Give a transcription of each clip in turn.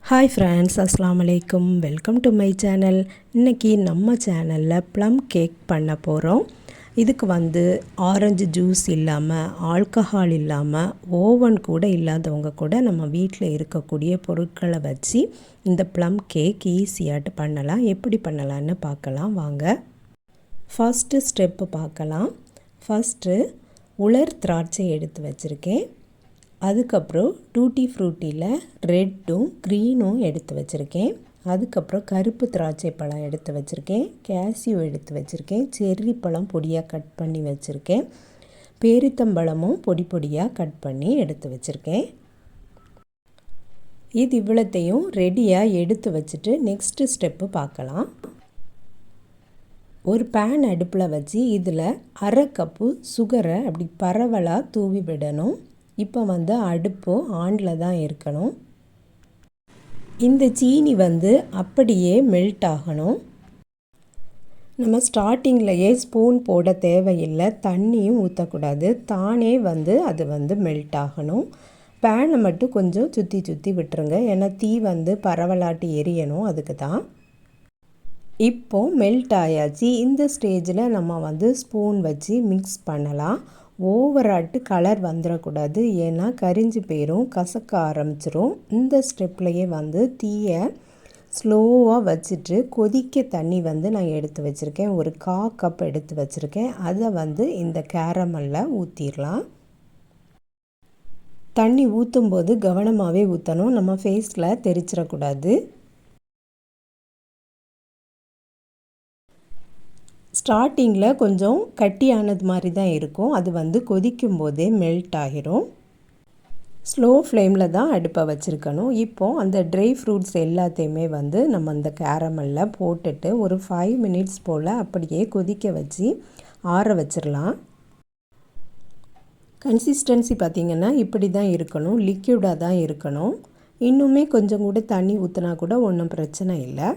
Hi friends, அஸ்ஸலாமு அலைக்கும். Welcome to my channel. இன்றைக்கி நம்ம சேனலில் ப்ளம் கேக் பண்ண போகிறோம். இதுக்கு ஆரஞ்சு ஜூஸ் இல்லாமல், ஆல்கஹால் இல்லாமல், ஓவன் கூட இல்லாதவங்க கூட நம்ம வீட்டில் இருக்கக்கூடிய பொருட்களை வச்சு இந்த ப்ளம் கேக் ஈஸியாட்டு பண்ணலாம். எப்படி பண்ணலான்னு பார்க்கலாம் வாங்க. ஃபஸ்ட்டு ஸ்டெப்பு பார்க்கலாம். ஃபஸ்ட்டு உலர் திராட்சை எடுத்து வச்சுருக்கேன். அதுக்கப்புறம் டூட்டி ஃப்ரூட்டியில் ரெட்டும் க்ரீனும் எடுத்து வச்சுருக்கேன். அதுக்கப்புறம் கருப்பு திராட்சை பழம் எடுத்து வச்சுருக்கேன். கேஷ்யூ எடுத்து வச்சுருக்கேன். செர்ரி பழம் பொடியாக கட் பண்ணி வச்சுருக்கேன். பேரித்தம்பழமும் பொடி பொடியாக கட் பண்ணி எடுத்து வச்சுருக்கேன். இது இவ்வளத்தையும் ரெடியாக எடுத்து வச்சுட்டு நெக்ஸ்ட்டு ஸ்டெப்பு பார்க்கலாம். ஒரு பேன் அடுப்பில் வச்சு இதில் அரை கப்பு சுகரை அப்படி பரவலாக தூவி விடணும். இப்போ அடுப்பு ஆனில் தான் இருக்கணும். இந்த சீனி அப்படியே மெல்ட் ஆகணும். நம்ம ஸ்டார்டிங்லையே ஸ்பூன் போட தேவையில்லை, தண்ணியும் ஊற்றக்கூடாது. தானே அது மெல்ட் ஆகணும். பேனை மட்டும் கொஞ்சம் சுற்றி சுற்றி விட்டுருங்க, ஏன்னா தீ பரவலாட்டி எரியணும், அதுக்கு தான். இப்போது மெல்ட் ஆயாச்சு. இந்த ஸ்டேஜில் நம்ம ஸ்பூன் வச்சு மிக்ஸ் பண்ணலாம். ஓவராட்டு கலர் வந்துடக்கூடாது, ஏன்னா கரிஞ்சு போயிடும், கசக்க ஆரம்பிச்சிரும். இந்த ஸ்டெப்லையே தீயை ஸ்லோவாக வச்சுட்டு கொதிக்க தண்ணி நான் எடுத்து வச்சுருக்கேன். ஒரு 1/4 கப் எடுத்து வச்சுருக்கேன். அதை இந்த கேரமலில் ஊற்றிடலாம். தண்ணி ஊற்றும்போது கவனமாகவே ஊற்றணும், நம்ம ஃபேஸில் தெரிச்சிடக்கூடாது. ஸ்டார்டிங்கில் கொஞ்சம் கட்டியானது மாதிரி தான் இருக்கும். அது கொதிக்கும் போதே மெல்ட் ஆகிரும். ஸ்லோ ஃப்ளேமில் தான் அடுப்பை வச்சுருக்கணும். இப்போது அந்த ட்ரை ஃப்ரூட்ஸ் எல்லாத்தையுமே நம்ம அந்த கேரமலில் போட்டுட்டு ஒரு 5 மினிட்ஸ் போல் அப்படியே கொதிக்க வச்சு ஆற வச்சிடலாம். கன்சிஸ்டன்சி பார்த்திங்கன்னா இப்படி தான் இருக்கணும், லிக்யூடாக தான் இருக்கணும். இன்னுமே கொஞ்சம் கூட தண்ணி ஊற்றினா கூட ஒன்றும் பிரச்சனை இல்லை.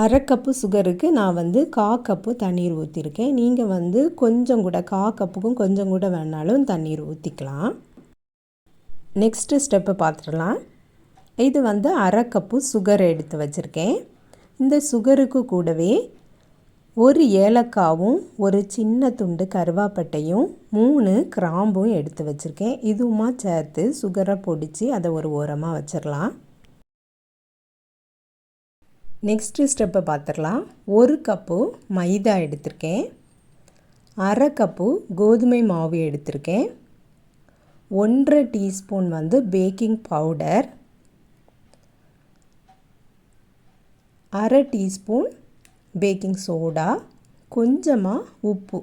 அரை கப்பு சுகருக்கு நான் 1/4 கப்பு தண்ணீர் ஊற்றிருக்கேன். நீங்கள் கொஞ்சம் கூட 1/4 கப்புக்கும் கொஞ்சம் கூட வேணாலும் தண்ணீர் ஊற்றிக்கலாம். நெக்ஸ்ட்டு ஸ்டெப்பை பார்த்துடலாம். இது அரை கப்பு சுகர் எடுத்து வச்சுருக்கேன். இந்த சுகருக்கு கூடவே ஒரு ஏலக்காவும் ஒரு சின்ன துண்டு கருவாப்பட்டையும் 3 கிராம்பும் எடுத்து வச்சுருக்கேன். இதுவுமா சேர்த்து சுகரை பொடித்து அதை ஒரு ஓரமாக வச்சிடலாம். நெக்ஸ்ட்டு ஸ்டெப்பை பார்த்துடலாம். 1 கப்பு மைதா எடுத்திருக்கேன். அரை கப்பு கோதுமை மாவு எடுத்திருக்கேன். 1/2 டீஸ்பூன் பேக்கிங் பவுடர், அரை டீஸ்பூன் பேக்கிங் சோடா, கொஞ்சமாக உப்பு.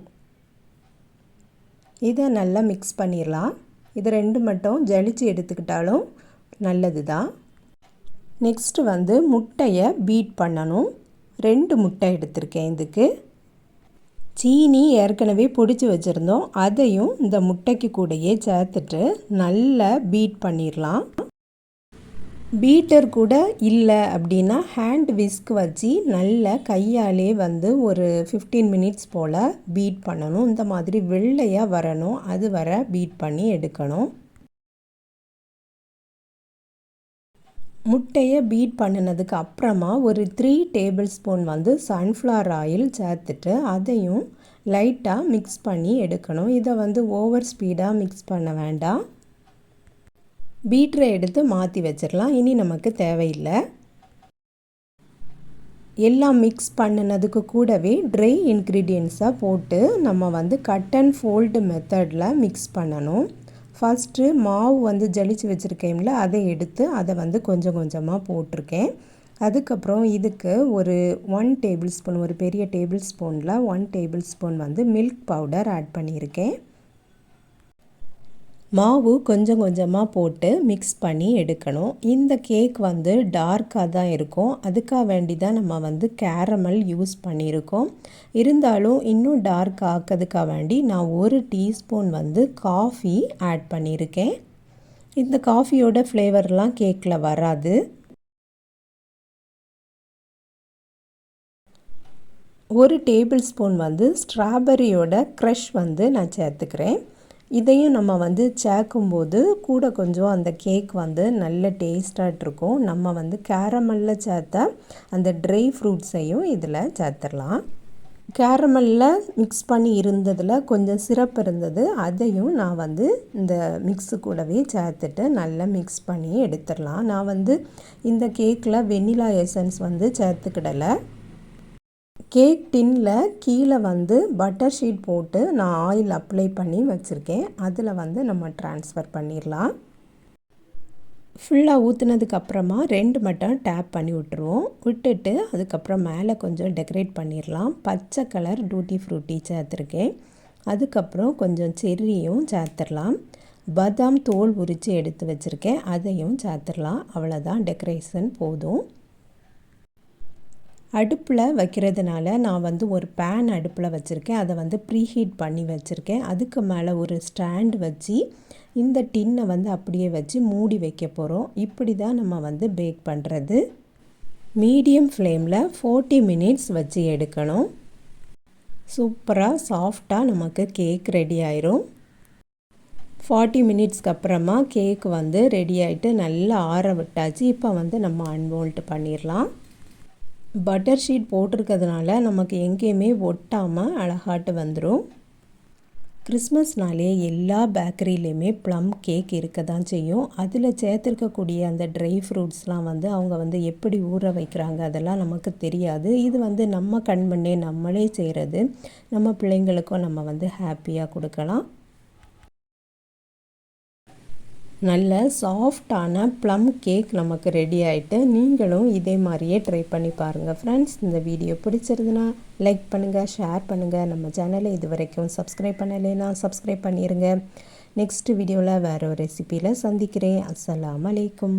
இதை நல்லா மிக்ஸ் பண்ணிடலாம். இது 2 மட்டும் ஜலிச்சு எடுத்துக்கிட்டாலும் நல்லது தான். நெக்ஸ்ட்டு முட்டையை பீட் பண்ணணும். 2 முட்டை எடுத்திருக்கேன். இதுக்கு சீனி ஏற்கனவே பொடிச்சு வச்சுருந்தோம், அதையும் இந்த முட்டைக்கு கூடயே சேர்த்துட்டு நல்லா பீட் பண்ணிடலாம். பீட்டர் கூட இல்லை அப்படின்னா ஹேண்ட் விஸ்க் வச்சு நல்லா கையாலே ஒரு 15 மினிட்ஸ் போல் பீட் பண்ணணும். இந்த மாதிரி வெள்ளையாக வரணும், அது வர பீட் பண்ணி எடுக்கணும். முட்டையை பீட் பண்ணினதுக்கு அப்புறமா ஒரு 3 டேபிள் ஸ்பூன் சன்ஃப்ளவர் ஆயில் சேர்த்துட்டு அதையும் லைட்டாக மிக்ஸ் பண்ணி எடுக்கணும். இதை ஓவர் ஸ்பீடாக மிக்ஸ் பண்ண வேண்டாம். பீட்டரை எடுத்து மாற்றி வச்சிடலாம், இனி நமக்கு தேவையில்லை. எல்லாம் மிக்ஸ் பண்ணினதுக்கு கூடவே ட்ரை இன்க்ரீடியன்ஸை போட்டு நம்ம கட் அண்ட் ஃபோல்டு மெத்தடில் மிக்ஸ் பண்ணணும். ஃபஸ்ட்டு மாவு ஜலிச்சு வச்சுருக்கேன்ல, அதை எடுத்து அதை கொஞ்சம் கொஞ்சமாக போட்டிருக்கேன். அதுக்கப்புறம் இதுக்கு ஒரு 1 டேபிள் ஸ்பூன், ஒரு பெரிய டேபிள் ஸ்பூனில் 1 tablespoon milk powder add பண்ணியிருக்கேன். மாவு கொஞ்சம் கொஞ்சமாக போட்டு மிக்ஸ் பண்ணி எடுக்கணும். இந்த கேக் டார்க்காக தான் இருக்கும், அதுக்காக வேண்டி தான் நம்ம கேரமல் யூஸ் பண்ணியிருக்கோம். இருந்தாலும் இன்னும் டார்க் ஆக்கிறதுக்காக வேண்டி நான் 1 டீஸ்பூன் காஃபி ஆட் பண்ணியிருக்கேன். இந்த காஃபியோட ஃப்ளேவர்லாம் கேக்கில் வராது. ஒரு டேபிள் ஸ்பூன் ஸ்ட்ராபெரியோட க்ரஷ் நான் சேர்த்துக்கிறேன். இதையும் நம்ம வந்து சேர்க்கும்போது கூட கொஞ்சம் அந்த கேக் வந்து நல்ல டேஸ்ட்டாக இருக்கும். நம்ம வந்து கேரமலில் சேர்த்த அந்த ட்ரை ஃப்ரூட்ஸையும் இதில் சேர்த்துடலாம். கேரமலில் மிக்ஸ் பண்ணி இருந்ததில் கொஞ்சம் சிரப் இருந்தது, அதையும் நான் வந்து இந்த மிக்ஸு கூடவே சேர்த்துட்டு நல்லா மிக்ஸ் பண்ணி எடுத்துடலாம். நான் வந்து இந்த கேக்கில் வெண்ணிலா எசன்ஸ் வந்து சேர்த்துக்கிடலை. கேக் டின்னில் கீழே வந்து பட்டர் ஷீட் போட்டு நான் ஆயில் அப்ளை பண்ணி வச்சுருக்கேன். அதில் வந்து நம்ம ட்ரான்ஸ்ஃபர் பண்ணிடலாம். ஃபுல்லாக ஊற்றுனதுக்கப்புறமா 2 மட்டும் டேப் பண்ணி விட்டுருவோம். விட்டுட்டு அதுக்கப்புறம் மேலே கொஞ்சம் டெக்கரேட் பண்ணிடலாம். பச்சை கலர் டூட்டி ஃப்ரூட்டி சேர்த்துருக்கேன். அதுக்கப்புறம் கொஞ்சம் செர்ரியும் சேர்த்துடலாம். பாதாம் தோல் உரித்து எடுத்து வச்சுருக்கேன், அதையும் சேர்த்துடலாம். அவ்வளோதான், டெக்கரேஷன் போதும். அடுப்பில் வைக்கிறதுனால நான் வந்து ஒரு பேன் அடுப்பில் வச்சுருக்கேன். அதை வந்து ப்ரீஹீட் பண்ணி வச்சுருக்கேன். அதுக்கு மேலே ஒரு ஸ்டாண்ட் வச்சு இந்த டின்னை வந்து அப்படியே வச்சு மூடி வைக்க போகிறோம். இப்படி தான் நம்ம வந்து பேக் பண்ணுறது. மீடியம் ஃப்ளேமில் 40 மினிட்ஸ் வச்சு எடுக்கணும். சூப்பராக சாஃப்டாக நமக்கு கேக் ரெடி ஆயிரும். 40 மினிட்ஸ்க்கு அப்புறமா கேக் வந்து ரெடி ஆகிட்டு நல்லா ஆற விட்டாச்சு. இப்போ வந்து நம்ம அன்மோல்ட் பண்ணிடலாம். பட்டர் ஷீட் போட்டிருக்கிறதுனால நமக்கு எங்கேயுமே ஒட்டாமல் அழகாட்டு வந்துடும். கிறிஸ்மஸ்னாலே எல்லா பேக்கரியிலையுமே ப்ளம் கேக் இருக்க தான் செய்யும். அதில் சேர்த்துருக்கக்கூடிய அந்த ட்ரை ஃப்ரூட்ஸ்லாம் வந்து அவங்க வந்து எப்படி ஊற வைக்கிறாங்க அதெல்லாம் நமக்கு தெரியாது. இது வந்து நம்ம கண்முன்னே நம்மளே செய்கிறது. நம்ம பிள்ளைங்களுக்கும் நம்ம வந்து ஹாப்பியாக கொடுக்கலாம். நல்ல சாஃப்டான ப்ளம் கேக் நமக்கு ரெடி ஆகிட்டு, நீங்களும் இதே மாதிரியே ட்ரை பண்ணி பாருங்கள் ஃப்ரெண்ட்ஸ். இந்த வீடியோ பிடிச்சிருந்துன்னா லைக் பண்ணுங்கள், ஷேர் பண்ணுங்கள். நம்ம சேனலை இது வரைக்கும் சப்ஸ்கிரைப் பண்ணலைன்னா சப்ஸ்கிரைப் பண்ணிடுங்க. நெக்ஸ்ட் வீடியோவில் வேறு ஒரு ரெசிப்பியில் சந்திக்கிறேன். அஸ்ஸலாமு அலைக்கும்.